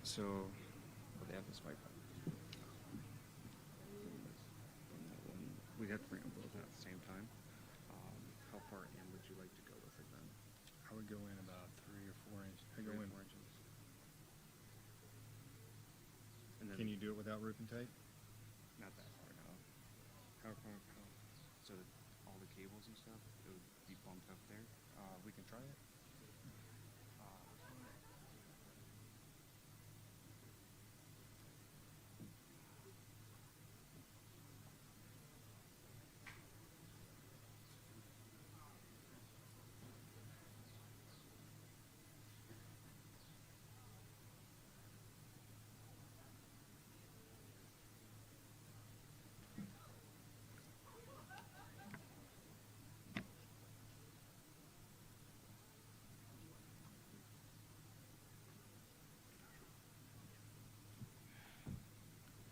So, well, they have this wipe. We'd have to bring them both in at the same time. How far in would you like to go with it then? I would go in about 3 or 4 inches. I go 3 or in. 4 inches. And then Can you do it without roofing tape? not that far now. How far? So that all the cables and stuff, it would be bumped up there. We can try it.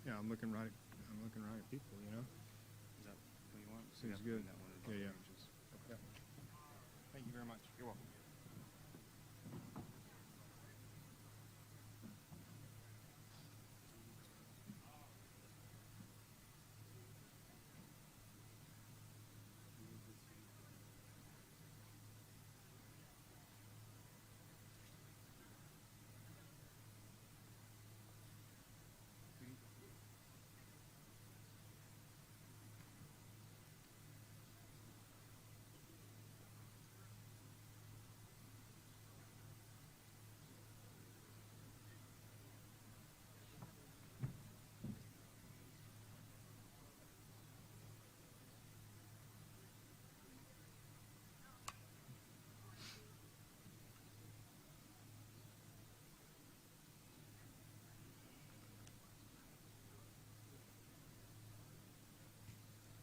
Yeah, I'm looking right at people, you know. Is that what you want? Seems good. That one is about Yeah. 3 inches. Yeah. Thank you very much. You're welcome.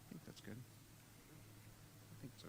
I think that's good. I think so.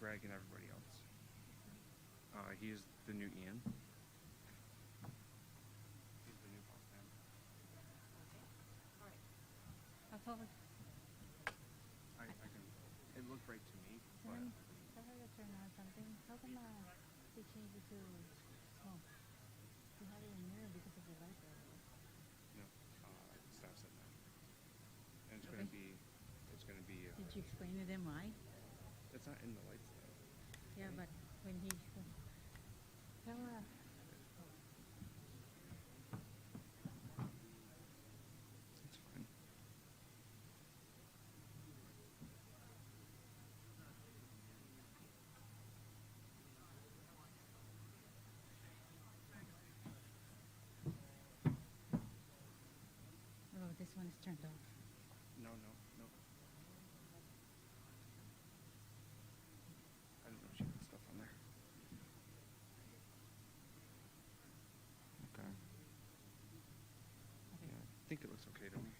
dragging everybody else. He's the new Ian. He's the new boss man. Alright. I'll tell her. I can. It looked right to me, but Then tell her to turn on something. How come they changed it to smoke? You had it in mirror because of the light earlier. no. Staff said that, and it's gonna be. It's gonna be. Did you explain to them why? It's not in the lights though. Yeah, but when he tell her. It's fine. Oh, this one is turned off. No. I didn't know she put stuff on there. Okay. Okay. Yeah, I think it looks okay to me.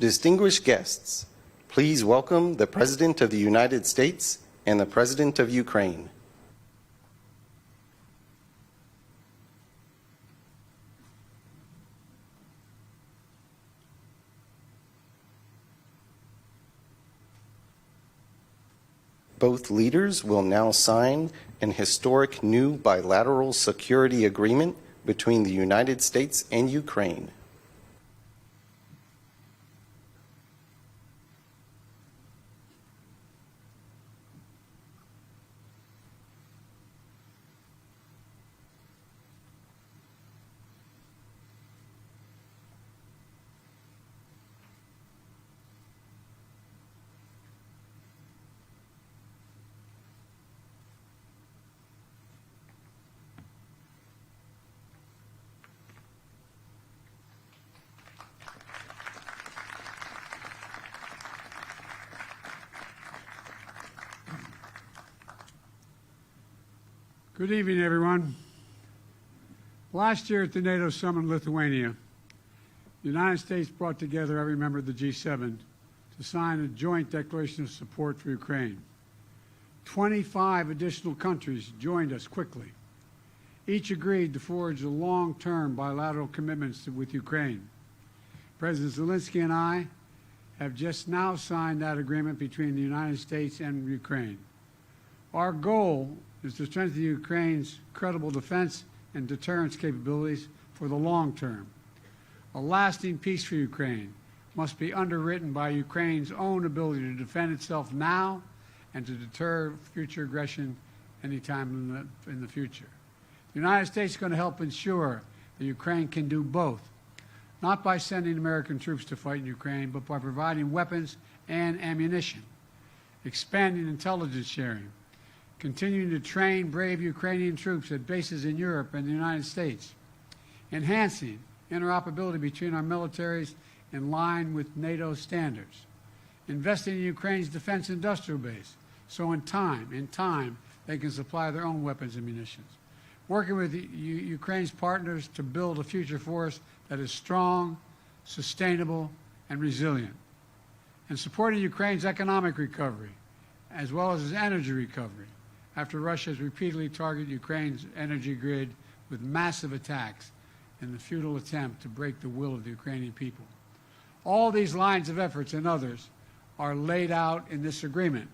Distinguished guests, please welcome the President of the United States and the President of Ukraine. Both leaders will now sign an historic new bilateral security agreement between the United States and Ukraine. Good evening, everyone. Last year at the NATO summit in Lithuania, the United States brought together every member of the G7 to sign a joint declaration of support for Ukraine. 25 additional countries joined us quickly. Each agreed to forge a long-term bilateral commitments with Ukraine. President Zelensky and I have just now signed that agreement between the United States and Ukraine. Our goal is to strengthen Ukraine's credible defense and deterrence capabilities for the long term. A lasting peace for Ukraine must be underwritten by Ukraine's own ability to defend itself now and to deter future aggression anytime in the future. The United States is going to help ensure that Ukraine can do both, not by sending American troops to fight in Ukraine, but by providing weapons and ammunition, expanding intelligence sharing, continuing to train brave Ukrainian troops at bases in Europe and the United States, enhancing interoperability between our militaries in line with NATO standards, investing in Ukraine's defense industrial base so in time, they can supply their own weapons and munitions, working with Ukraine's partners to build a future force that is strong, sustainable, and resilient, and supporting Ukraine's economic recovery as well as its energy recovery, after Russia has repeatedly targeted Ukraine's energy grid with massive attacks in the futile attempt to break the will of the Ukrainian people. All these lines of efforts and others are laid out in this agreement.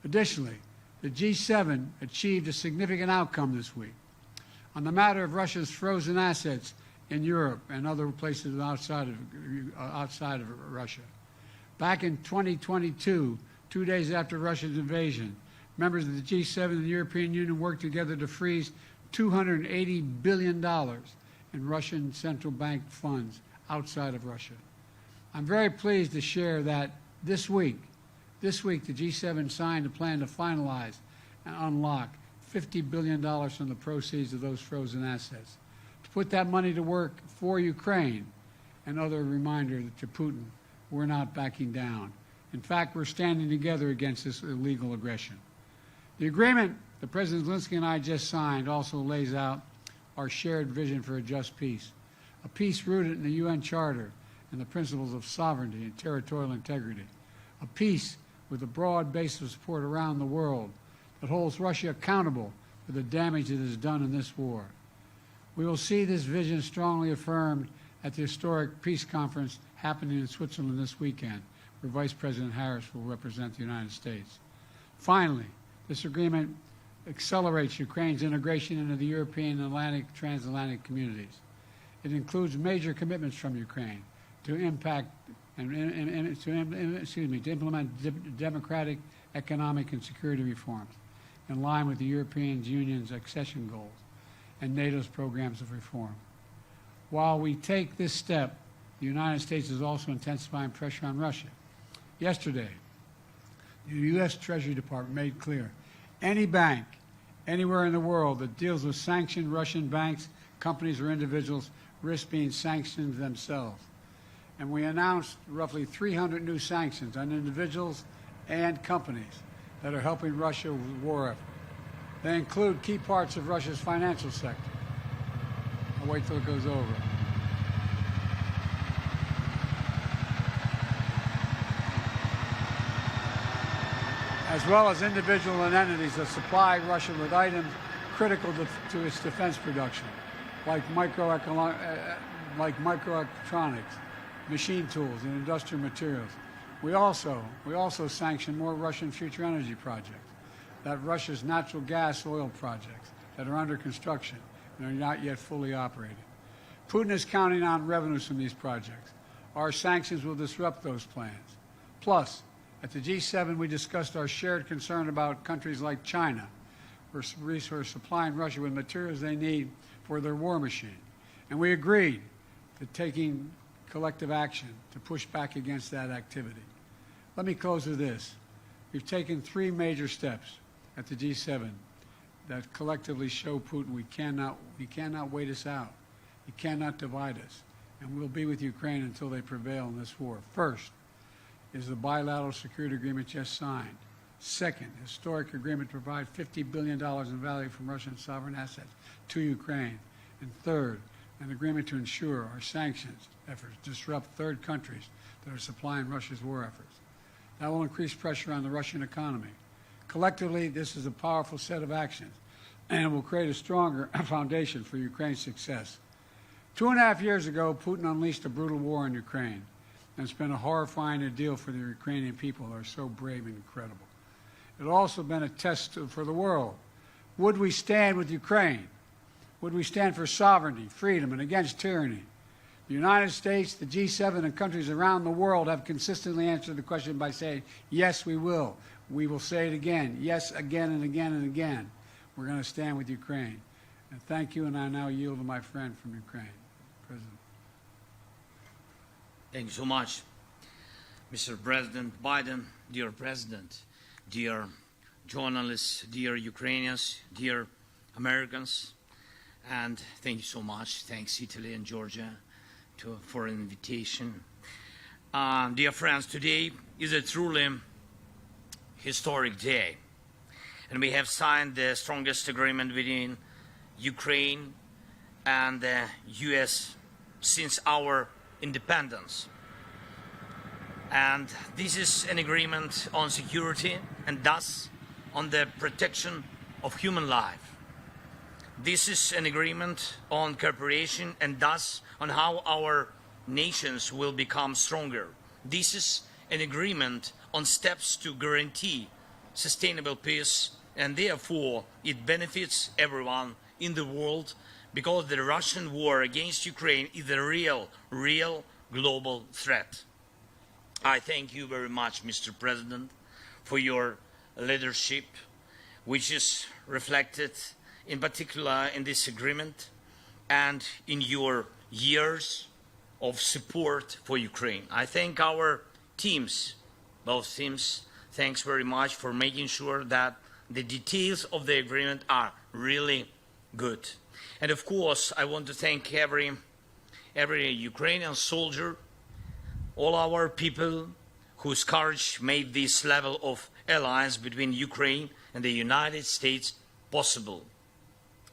Additionally, the G7 achieved a significant outcome this week on the matter of Russia's frozen assets in Europe and other places outside of Russia. Back in 2022, 2 days after Russia's invasion, members of the G7 and the European Union worked together to freeze $280 billion in Russian central bank funds outside of Russia. I'm very pleased to share that this week, the G7 signed a plan to finalize and unlock $50 billion from the proceeds of those frozen assets, to put that money to work for Ukraine. Another reminder to Putin, we're not backing down. In fact, we're standing together against this illegal aggression. The agreement that President Zelensky and I just signed also lays out our shared vision for a just peace, a peace rooted in the UN Charter and the principles of sovereignty and territorial integrity, a peace with a broad base of support around the world that holds Russia accountable for the damage it has done in this war. We will see this vision strongly affirmed at the historic peace conference happening in Switzerland this weekend, where Vice President Harris will represent the United States. Finally, this agreement accelerates Ukraine's integration into the European and transatlantic communities. It includes major commitments from Ukraine to implement democratic, economic, and security reforms in line with the European Union's accession goals and NATO's programs of reform. While we take this step, the United States is also intensifying pressure on Russia. Yesterday, the U.S. Treasury Department made clear any bank anywhere in the world that deals with sanctioned Russian banks, companies, or individuals risk being sanctioned themselves. And we announced roughly 300 new sanctions on individuals and companies that are helping Russia with the war effort. They include key parts of Russia's financial sector. I'll wait till it goes over. as well as individual and entities that supply Russia with items critical to its defense production, like microelectronics, machine tools, and industrial materials. We also sanction more Russian future energy projects, that Russia's natural gas oil projects that are under construction and are not yet fully operating. Putin is counting on revenues from these projects. Our sanctions will disrupt those plans. Plus, at the G7, we discussed our shared concern about countries like China, who are supplying Russia with materials they need for their war machine. And we agreed to taking collective action to push back against that activity. Let me close with this. We've taken 3 major steps at the G7 that collectively show Putin we cannot wait us out. He cannot divide us. And we'll be with Ukraine until they prevail in this war. First is the bilateral security agreement just signed. Second, historic agreement to provide $50 billion in value from Russian sovereign assets to Ukraine. And third, an agreement to ensure our sanctions efforts disrupt third countries that are supplying Russia's war efforts. That will increase pressure on the Russian economy. Collectively, this is a powerful set of actions and will create a stronger foundation for Ukraine's success. 2.5 years ago, Putin unleashed a brutal war in Ukraine, and it's been a horrifying ordeal for the Ukrainian people who are so brave and incredible. It's also been a test for the world. Would we stand with Ukraine? Would we stand for sovereignty, freedom, and against tyranny? The United States, the G7, and countries around the world have consistently answered the question by saying, yes, we will. We will say it again, yes, again and again and again. We're going to stand with Ukraine. And thank you, and I now yield to my friend from Ukraine, President. Thank you so much, Mr. President Biden, dear President, dear journalists, dear Ukrainians, dear Americans, and thank you so much. Thanks, Italy and Georgia, for an invitation. Dear friends, today is a truly historic day, and we have signed the strongest agreement between Ukraine and the U.S. since our independence. And this is an agreement on security and thus on the protection of human life. This is an agreement on cooperation and thus on how our nations will become stronger. This is an agreement on steps to guarantee sustainable peace, and therefore it benefits everyone in the world, because the Russian war against Ukraine is a real global threat. I thank you very much, Mr. President, for your leadership, which is reflected in particular in this agreement and in your years of support for Ukraine. I thank our teams, both teams. Thanks very much for making sure that the details of the agreement are really good. And of course, I want to thank every Ukrainian soldier, all our people whose courage made this level of alliance between Ukraine and the United States possible.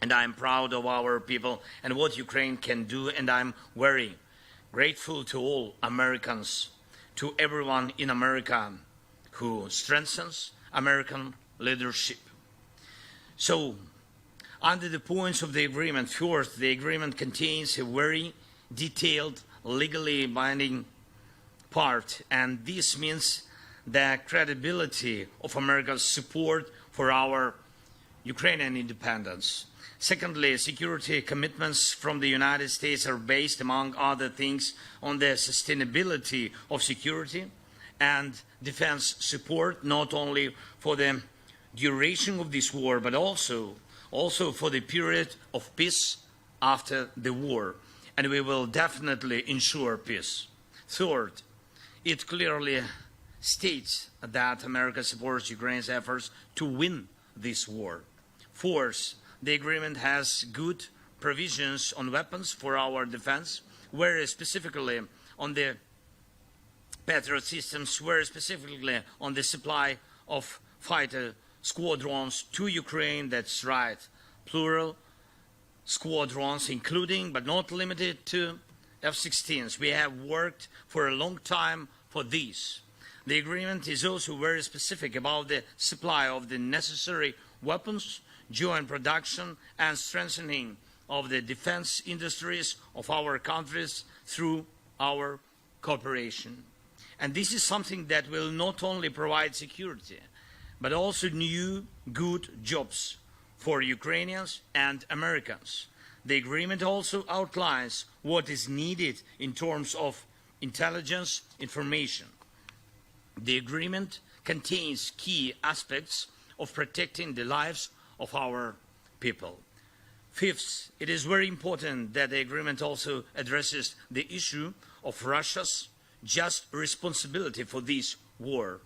And I'm proud of our people and what Ukraine can do, and I'm very grateful to all Americans, to everyone in America who strengthens American leadership. So, under the points of the agreement, first, the agreement contains a very detailed, legally binding part, and this means the credibility of America's support for our Ukrainian independence. Secondly, security commitments from the United States are based, among other things, on the sustainability of security and defense support, not only for the duration of this war, but also for the period of peace after the war. And we will definitely ensure peace. Third, it clearly states that America supports Ukraine's efforts to win this war. Fourth, the agreement has good provisions on weapons for our defense, whereas specifically on the Patriot systems, whereas specifically on the supply of fighter squadrons to Ukraine. That's right, plural squadrons, including but not limited to F-16s. We have worked for a long time for this. The agreement is also very specific about the supply of the necessary weapons, joint production, and strengthening of the defense industries of our countries through our cooperation. And this is something that will not only provide security, but also new, good jobs for Ukrainians and Americans. The agreement also outlines what is needed in terms of intelligence information. The agreement contains key aspects of protecting the lives of our people. Fifth, it is very important that the agreement also addresses the issue of Russia's just responsibility for this war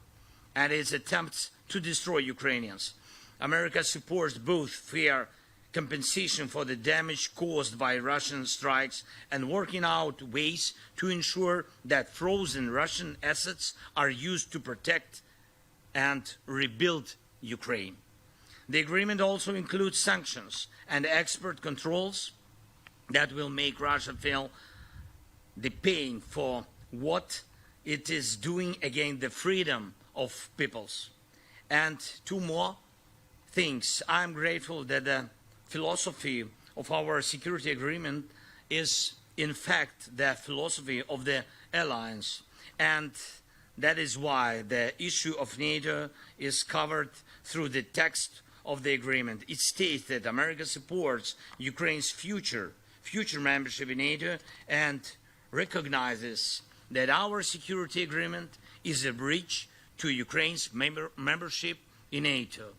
and its attempts to destroy Ukrainians. America supports both fair compensation for the damage caused by Russian strikes and working out ways to ensure that frozen Russian assets are used to protect and rebuild Ukraine. The agreement also includes sanctions and export controls that will make Russia feel the pain for what it is doing against the freedom of peoples. And two more things. I'm grateful that the philosophy of our security agreement is in fact the philosophy of the alliance, and that is why the issue of NATO is covered through the text of the agreement. It states that America supports Ukraine's future membership in NATO and recognizes that our security agreement is a bridge to Ukraine's membership in NATO.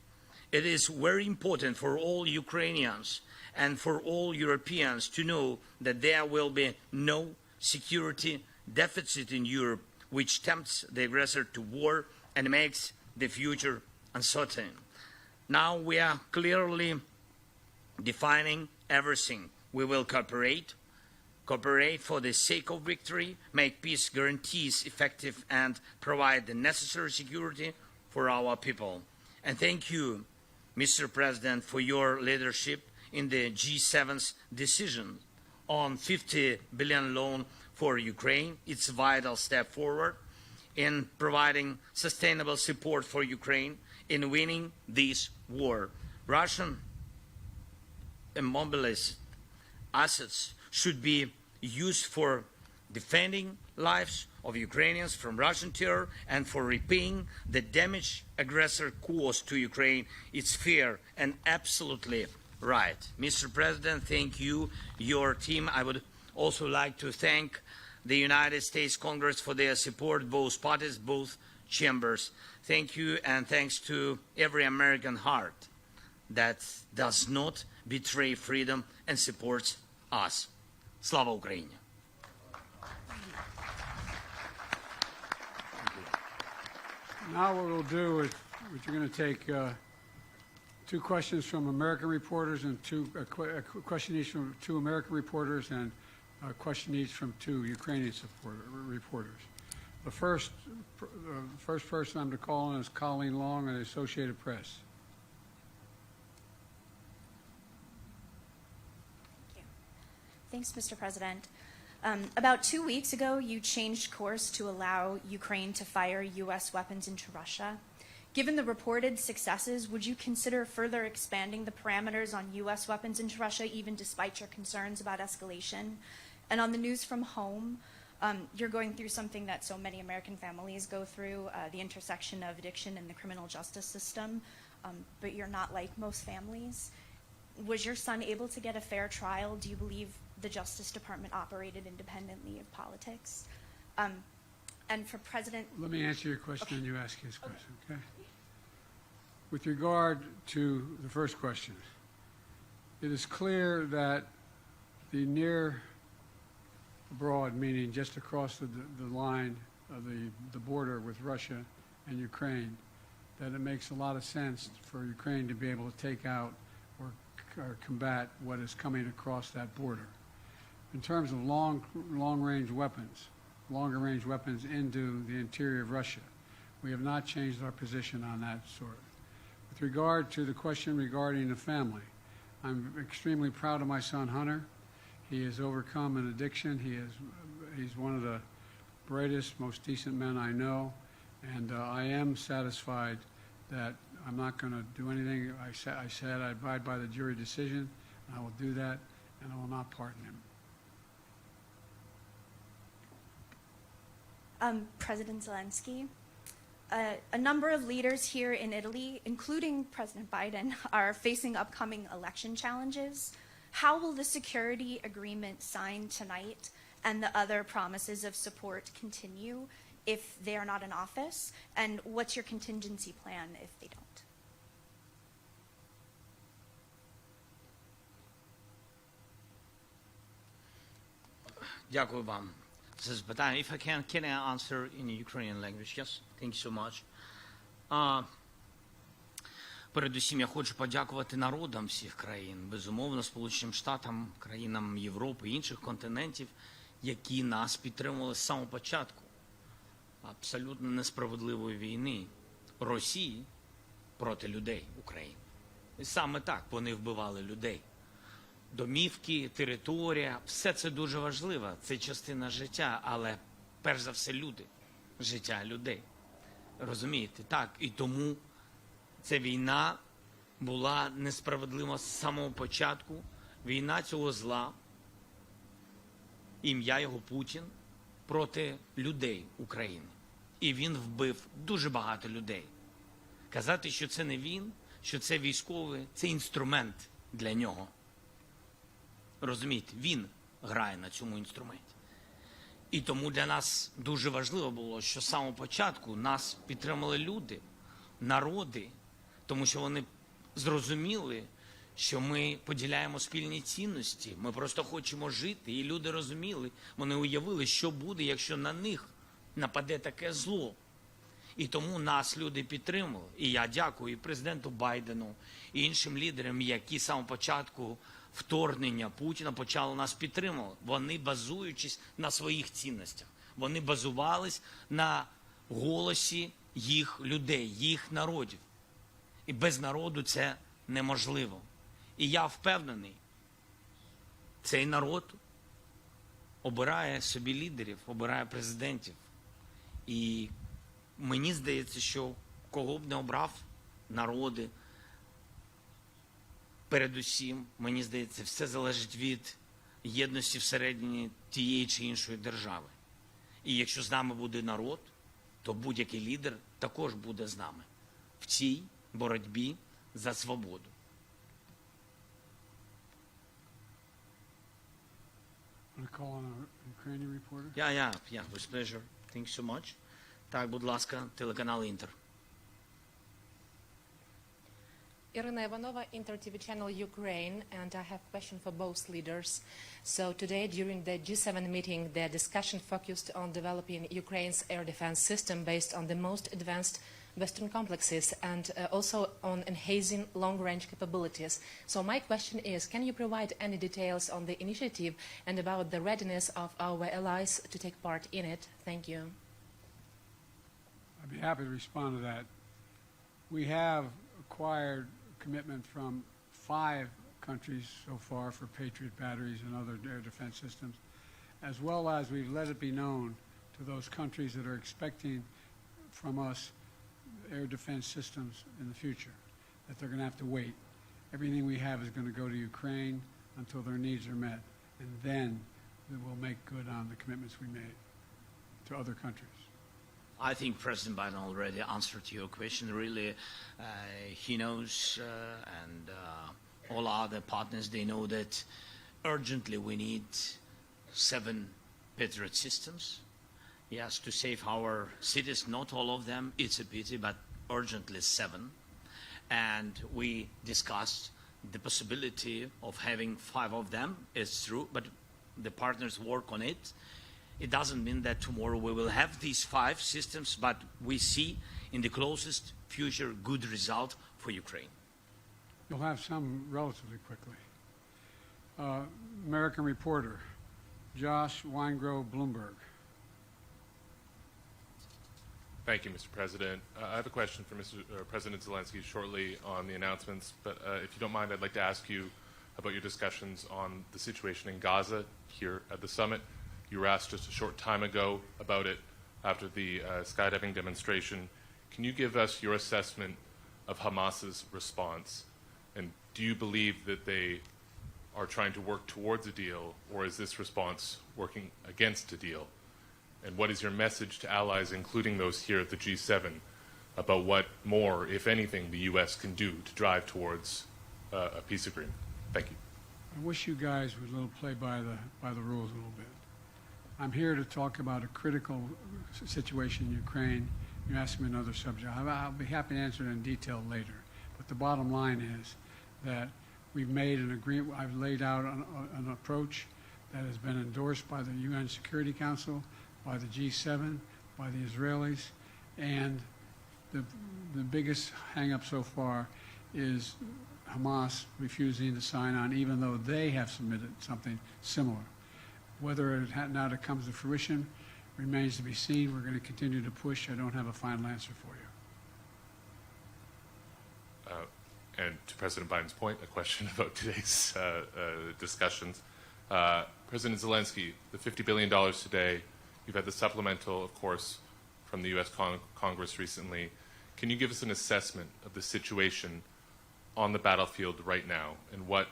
It is very important for all Ukrainians and for all Europeans to know that there will be no security deficit in Europe which tempts the aggressor to war and makes the future uncertain. Now we are clearly defining everything. We will cooperate for the sake of victory, make peace guarantees effective, and provide the necessary security for our people. And thank you, Mr. President, for your leadership in the G7's decision on 50 billion loan for Ukraine. It's a vital step forward in providing sustainable support for Ukraine in winning this war. Russian immobilized assets should be used for defending lives of Ukrainians from Russian terror and for repaying the damage aggressor caused to Ukraine. It's fair and absolutely right. Mr. President, thank you, your team. I would also like to thank the United States Congress for their support, both parties, both chambers. Thank you, and thanks to every American heart that does not betray freedom and supports us. Slava Ukraini! Now what we'll do is we're going to take two questions from American reporters and a question each from two American reporters and a question each from two Ukrainian reporters. The first person I'm to call on is Colleen Long of the Associated Press. Thank you. Thanks, Mr. President. About 2 weeks ago, you changed course to allow Ukraine to fire U.S. weapons into Russia. Given the reported successes, would you consider further expanding the parameters on U.S. weapons into Russia, even despite your concerns about escalation? And on the news from home, you're going through something that so many American families go through, the intersection of addiction and the criminal justice system, but you're not like most families. Was your son able to get a fair trial? Do you believe the Justice Department operated independently of politics? And for President... Let me answer your question and you ask his question, okay? With regard to the first question, it is clear that the near abroad, meaning just across the line of the border with Russia and Ukraine, that it makes a lot of sense for Ukraine to be able to take out or combat what is coming across that border. In terms of long-range weapons, longer-range weapons into the interior of Russia, we have not changed our position on that sort. With regard to the question regarding the family, I'm extremely proud of my son Hunter. He has overcome an addiction. He's one of the brightest, most decent men I know, And I am satisfied that I'm not going to do anything. I said I abide by the jury decision, and I will do that, and I will not pardon him. President Zelensky, a number of leaders here in Italy, including President Biden, are facing upcoming election challenges. How will the security agreement signed tonight and the other promises of support continue if they are not in office? And what's your contingency plan if they don't? Дякую вам за запитання. If I can I answer in Ukrainian language? Yes, thank you so much. Передусім, я хочу подякувати народам всіх країн, безумовно, Сполученим Штатам, країнам Європи, інших континентів, які нас підтримували з самого початку абсолютно несправедливої війни Росії проти людей України. І саме так вони вбивали людей. Домівки, територія, все це дуже важливо, це частина життя, але перш за все люди, життя людей. Розумієте? Так, і тому ця війна була несправедлива з самого початку. Війна цього зла, ім'я його Путін, проти людей України. І він вбив дуже багато людей. Казати, що це не він, що це військовий, це інструмент для нього. Розумієте, він грає на цьому інструменті. І тому для нас дуже важливо було, що з самого початку нас підтримали люди, народи, тому що вони зрозуміли, що ми поділяємо спільні цінності, ми просто хочемо жити, і люди розуміли, вони уявили, що буде, якщо на них нападе таке зло. І тому нас люди підтримали. І я дякую і президенту Байдену, і іншим лідерам, які з самого початку вторгнення Путіна почали нас підтримувати. Вони базуючись на своїх цінностях. Вони базувались на голосі їх людей, їх народів. І без народу це неможливо. І я впевнений, цей народ обирає собі лідерів, обирає президентів. І мені здається, що кого б не обрав народи, передусім, мені здається, все залежить від єдності всередині тієї чи іншої держави. І якщо з нами буде народ, то будь-який лідер також буде з нами в цій боротьбі за свободу. Want to call on a Ukrainian reporter? Yeah, with pleasure. Thank you so much. Так, будь ласка, телеканал Інтер. Irina Ivanova, Inter TV channel Ukraine, and I have a question for both leaders. So today, during the G7 meeting, the discussion focused on developing Ukraine's air defense system based on the most advanced Western complexes and also on enhancing long-range capabilities. So my question is, can you provide any details on the initiative and about the readiness of our allies to take part in it? Thank you. I'd be happy to respond to that. We have acquired commitment from 5 countries so far for Patriot batteries and other air defense systems, as well as we've let it be known to those countries that are expecting from us air defense systems in the future, that they're going to have to wait. Everything we have is going to go to Ukraine until their needs are met, and then we'll make good on the commitments we made to other countries. I think President Biden already answered your question. Really, he knows, and all other partners, they know that urgently we need 7 Patriot systems. Yes, to save our cities, not all of them, it's a pity, but urgently 7. And we discussed the possibility of having 5 of them. It's true, but the partners work on it. It doesn't mean that tomorrow we will have these 5 systems, but we see in the closest future good result for Ukraine. You'll have some relatively quickly. American reporter, Josh Weingrove, Bloomberg. Thank you, Mr. President. I have a question for President Zelensky shortly on the announcements, but if you don't mind, I'd like to ask you about your discussions on the situation in Gaza here at the summit. You were asked just a short time ago about it. after the skydiving demonstration. Can you give us your assessment of Hamas's response? And do you believe that they are trying to work towards a deal, or is this response working against a deal? And what is your message to allies, including those here at the G7, about what more, if anything, the U.S. can do to drive towards a peace agreement? Thank you. I wish you guys would play by the rules a little bit. I'm here to talk about a critical situation in Ukraine. You asked me another subject. I'll be happy to answer it in detail later. But the bottom line is that we've made an agreement. I've laid out an approach that has been endorsed by the UN Security Council, by the G7, by the Israelis, and the biggest hang-up so far is Hamas refusing to sign on, even though they have submitted something similar. Whether or not it comes to fruition remains to be seen. We're going to continue to push. I don't have a final answer for you. And to President Biden's point, a question about today's discussions. President Zelensky, the $50 billion today, you've had the supplemental, of course, from the U.S. Congress recently. Can you give us an assessment of the situation on the battlefield right now, and what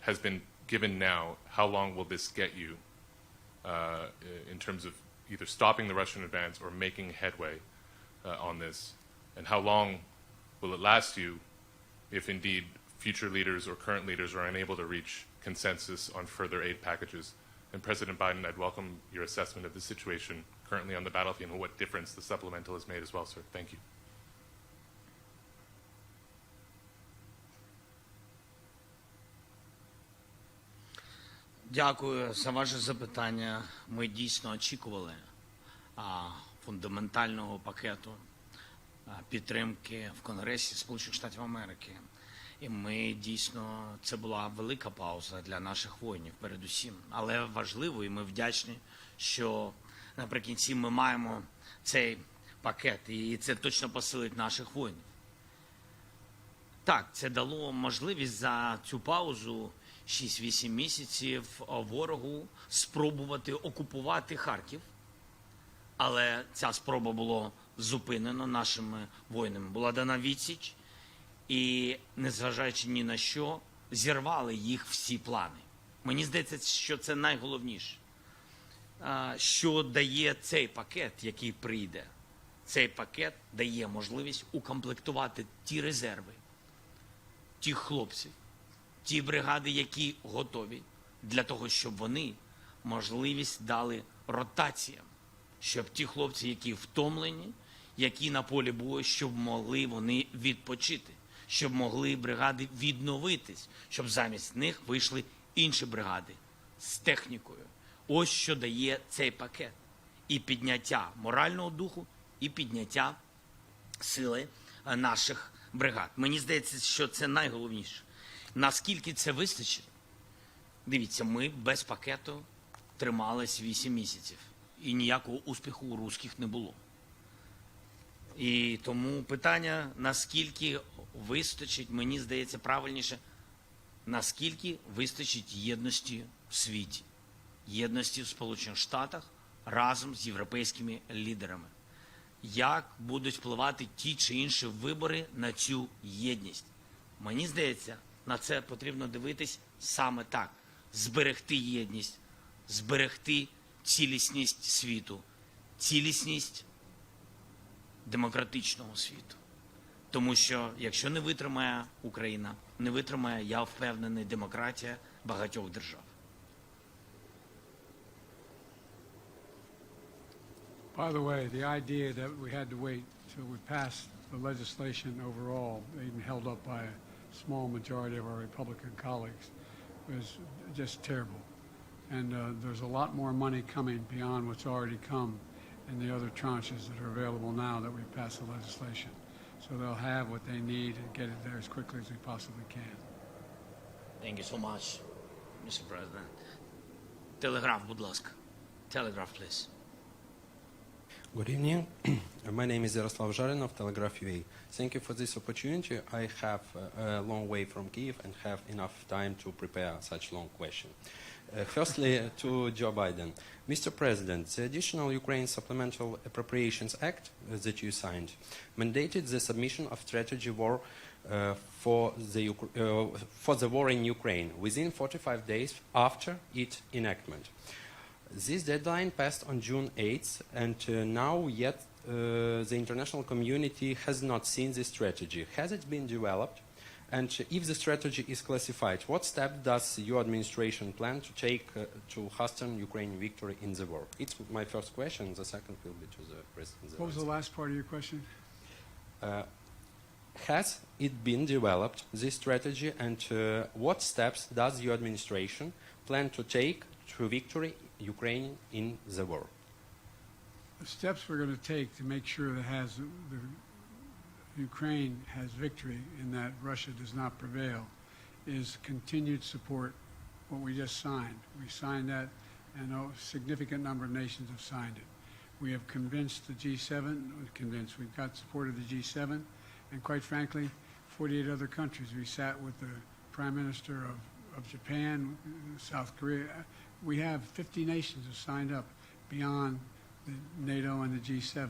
has been given now? How long will this get you in terms of either stopping the Russian advance or making headway on this? And how long will it last you if indeed future leaders or current leaders are unable to reach consensus on further aid packages? And President Biden, I'd welcome your assessment of the situation currently on the battlefield and what difference the supplemental has made as well, sir. Thank you. Дякую за ваше запитання. Ми дійсно очікували фундаментального пакету підтримки в Конгресі Сполучених Штатів Америки. І ми дійсно, це була велика пауза для наших воїнів передусім. Але важливо, і ми вдячні, що наприкінці ми маємо цей пакет, і це точно посилить наших воїнів. Так, це дало можливість за цю паузу 6-8 місяців ворогу спробувати окупувати Харків. Але ця спроба була зупинена нашими воїнами. Була дана відсіч і, незважаючи ні на що, зірвали їх всі плани. Мені здається, що це найголовніше. Що дає цей пакет, який прийде? Цей пакет дає можливість укомплектувати ті резерви, тих хлопців, ті бригади, які готові, для того, щоб вони можливість дали ротаціям, щоб ті хлопці, які втомлені, які на полі бою, щоб могли вони відпочити, щоб могли бригади відновитись, щоб замість них вийшли інші бригади з технікою. Ось що дає цей пакет. І підняття морального духу, і підняття сили наших бригад. Мені здається, що це найголовніше. Наскільки це вистачить? Дивіться, ми без пакету тримались 8 місяців. І ніякого успіху у русських не було. І тому питання, наскільки вистачить, мені здається правильніше, наскільки вистачить єдності в світі, єдності в Сполучених Штатах разом з європейськими лідерами. Як будуть впливати ті чи інші вибори на цю єдність? Мені здається, на це потрібно дивитись саме так. Зберегти єдність, зберегти цілісність світу, цілісність демократичного світу. Тому що, якщо не витримає Україна, не витримає, я впевнений, демократія багатьох держав. By the way, the idea that we had to wait till we passed the legislation overall, even held up by a small majority of our Republican colleagues, was just terrible. And there's a lot more money coming beyond what's already come in the other tranches that are available now that we've passed the legislation. So they'll have what they need and get it there as quickly as we possibly can. Thank you so much, Mr. President. Telegraph, будь ласка. Telegraph, please. Good evening. My name is Yaroslav Zharinov, Telegraph UA. Thank you for this opportunity. I have a long way from Kiev and have enough time to prepare such long question. Firstly, to Joe Biden. Mr. President, the additional Ukraine Supplemental Appropriations Act that you signed mandated the submission of strategy war for the war in Ukraine within 45 days after its enactment. This deadline passed on June 8th, and now yet the international community has not seen this strategy. Has it been developed? And if the strategy is classified, what step does your administration plan to take to hasten Ukrainian victory in the war? It's my first question. The second will be to the President. What was the last part of your question? Has it been developed, this strategy, and what steps does your administration plan to take to victory Ukraine in the war? The steps we're going to take to make sure that Ukraine has victory and that Russia does not prevail is continued support, what we just signed. We signed that, and a significant number of nations have signed it. We have convinced the G7, we've got support of the G7, and quite frankly, 48 other countries. We sat with the Prime Minister of Japan, South Korea. We have 50 nations who signed up beyond the NATO and the G7.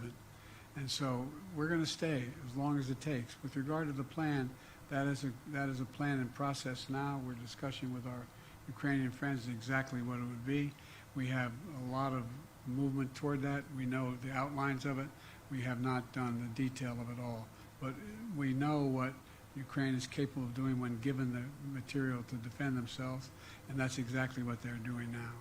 And so we're going to stay as long as it takes. With regard to the plan, that is a plan in process now. We're discussing with our Ukrainian friends exactly what it would be. We have a lot of movement toward that. We know the outlines of it. We have not done the detail of it all. But we know what Ukraine is capable of doing when given the material to defend themselves, and that's exactly what they're doing now.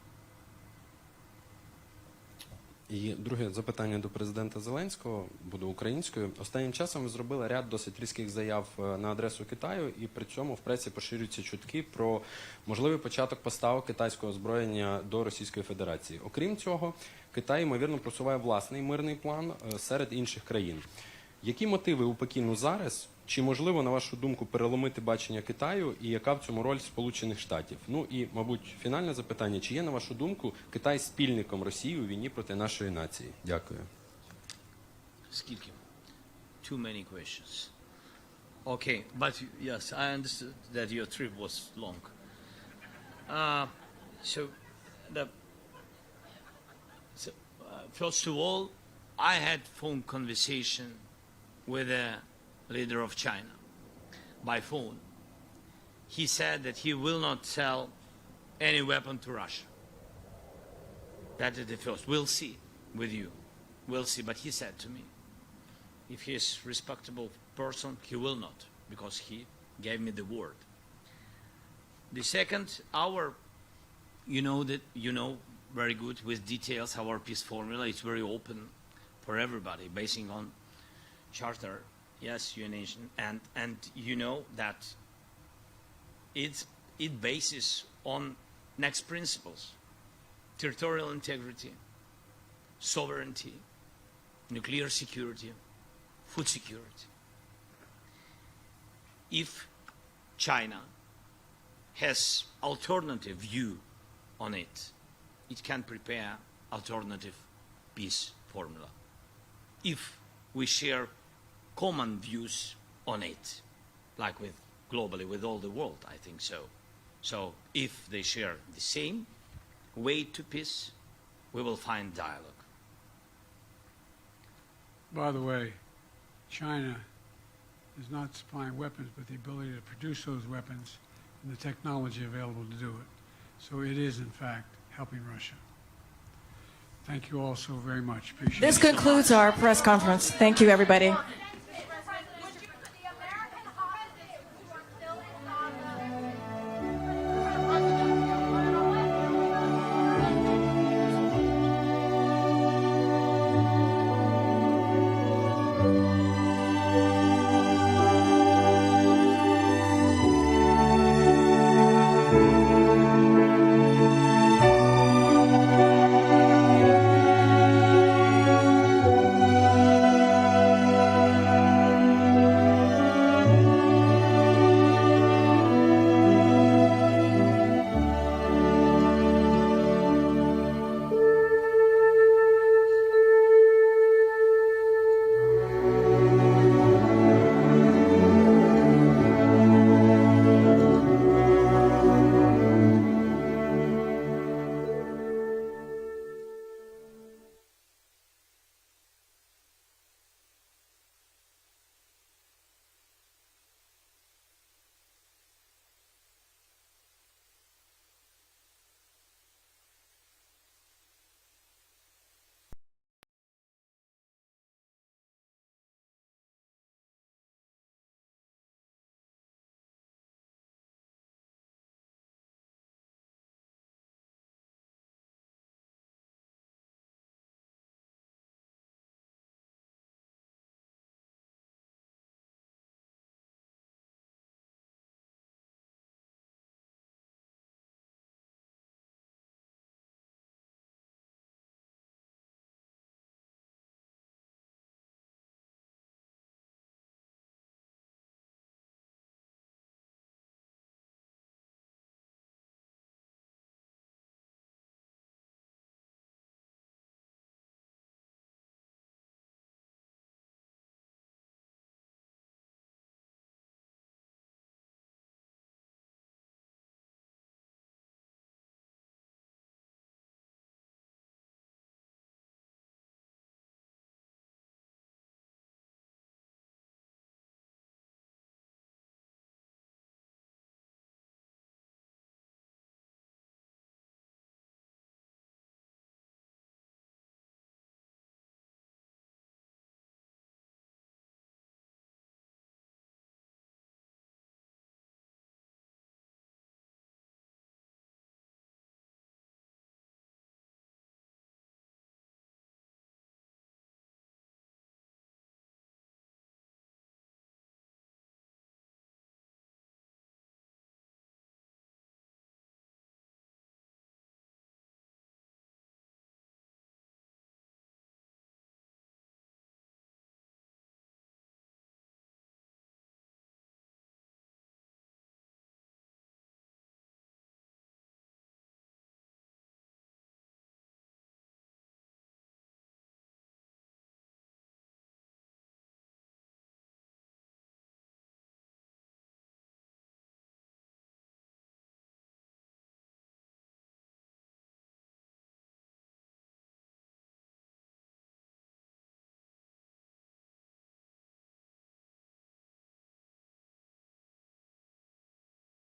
І друге запитання до президента Зеленського, буде українською. Останнім часом ви зробили ряд досить різких заяв на адресу Китаю, і при цьому в пресі поширюються чутки про можливий початок поставок китайського озброєння до Російської Федерації. Окрім цього, Китай, ймовірно, просуває власний мирний план серед інших країн. Які мотиви у Пекіну зараз? Чи можливо, на вашу думку, переломити бачення Китаю і яка в цьому роль Сполучених Штатів? Ну і, мабуть, фінальне запитання. Чи є, на вашу думку, Китай спільником Росії у війні проти нашої нації? Дякую. Skilke. Too many questions. Okay, but yes, I understood that your trip was long. First of all, I had phone conversation with the leader of China by phone. He said that he will not sell any weapon to Russia. That is the first. We'll see with you. We'll see. But he said to me, if he is a respectable person, he will not, because he gave me the word. The second, you know very good with details our peace formula. It's very open for everybody, basing on charter. Yes, your nation, and you know that it bases on next principles: territorial integrity, sovereignty, nuclear security, food security. If China has alternative view on it, it can prepare alternative peace formula. If we share common views on it, like with globally with all the world, I think so. So if they share the same way to peace, we will find dialogue. By the way, China is not supplying weapons, but the ability to produce those weapons and the technology available to do it. So it is, in fact, helping Russia. Thank you all so very much. Appreciate it. This concludes our press conference. Thank you, everybody.